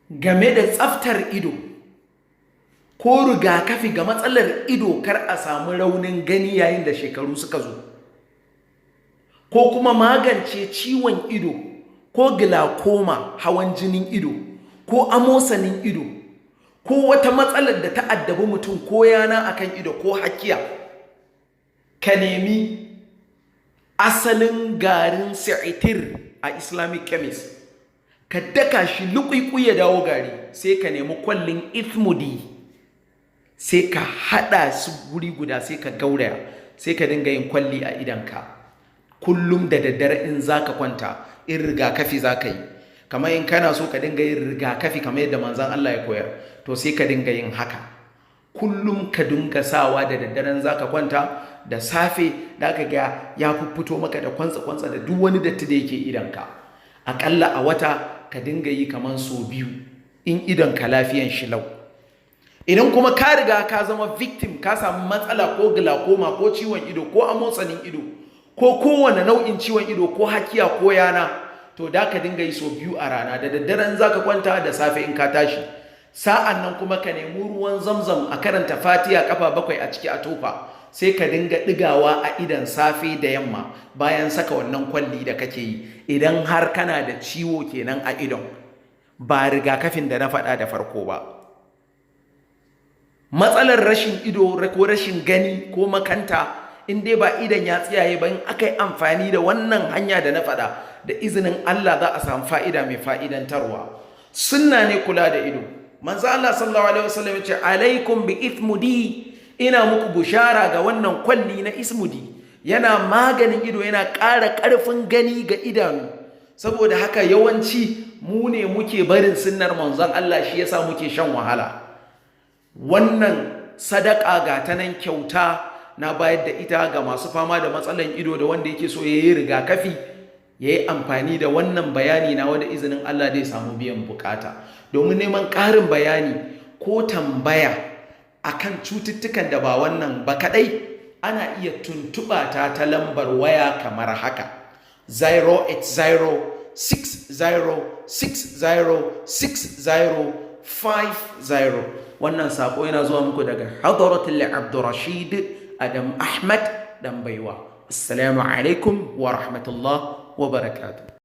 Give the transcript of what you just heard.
game da tsaftar ido ko rigakafi ga matsalar ido kar a samu raunin gani yayin da shekaru suka zo, ko kuma magance ciwon ido ko glaucoma hawan jinin ido ko amosanin ido ko wata matsalar da ta addabi mutum ko yana akan ido ko hakiya, ka nemi asalin garin si'itir a Islamic chemist, ka daka shi luƙuƙu ya dawo gari, sai ka nemi kwallin ithmudi sai ka haɗa su guri guda sai ka gauraya, sai ka dinga yin kwalli a idanka kullum da daddare in zaka kwanta, in rigakafi zaka yi. Kamar in kana so ka dinga yin rigakafi kamar yadda manzon Allah ya koyar, to sai ka dinga yin haka kullum, ka dinga sawa da daddaren zaka kwanta, da safe da aka ga ya fito maka da kwantsa da duk wani datti da yake idanka. Aƙalla a wata ka dinga yi kamar so 2 in idanka lafiyan shi lau. Idan kuma ka riga ka zama victim, ka samu matsala ko glaucoma ko ciwon ido ko amosanin ido ko kowane nau'in ciwon ido ko hakiya ko yana, to da ka dinga yi so 2 a rana, da daddaren zaka kwanta, da safe in ka tashi. Sa'an nan kuma ka nemi ruwan zamzam a karanta fatiha kafa 7 a ciki a tofa, sai ka dinga ɗigawa a idan safe da yamma bayan saka wannan kwalli da kake yi, idan har kana da ciwo kenan a idon, ba rigakafin da na faɗa da farko ba. Matsalar rashin ido ko rashin gani ko makanta, in dai ba idan ya tsiyaye ba, in aka yi amfani da wannan hanya da na faɗa, da izinin Allah za a samu fa'ida mai fa'idantarwa. Sunna ne kula da ido. Manzo Allah sallallahu alaihi wasallam ya ce alaikum bi ithmudi, ina muku bushara ga wannan kwalli na ismudi, yana maganin ido, yana ƙara ƙarfin gani ga idanu. Saboda haka yawanci mu ne muke barin sunnar manzon Allah, shi yasa muke shan wahala. Wannan sadaka ga ta nan kyauta na bayar da ita ga masu fama da matsalan ido, da wanda yake so ya yi rigakafi ya yi amfani da wannan bayani na wanda izinin Allah zai samu biyan bukata. Domin neman ƙarin bayani ko tambaya akan cututtukan da ba wannan ba kadai, ana iya tuntuɓa ta lambar waya kamar haka: 080 60 60 6050. Wannan sako yana zuwa muku daga Hadaratul Abdurrashid Adam Ahmad dan Baiwa. Assalamu alaikum wa rahmatullah wa barakatuh.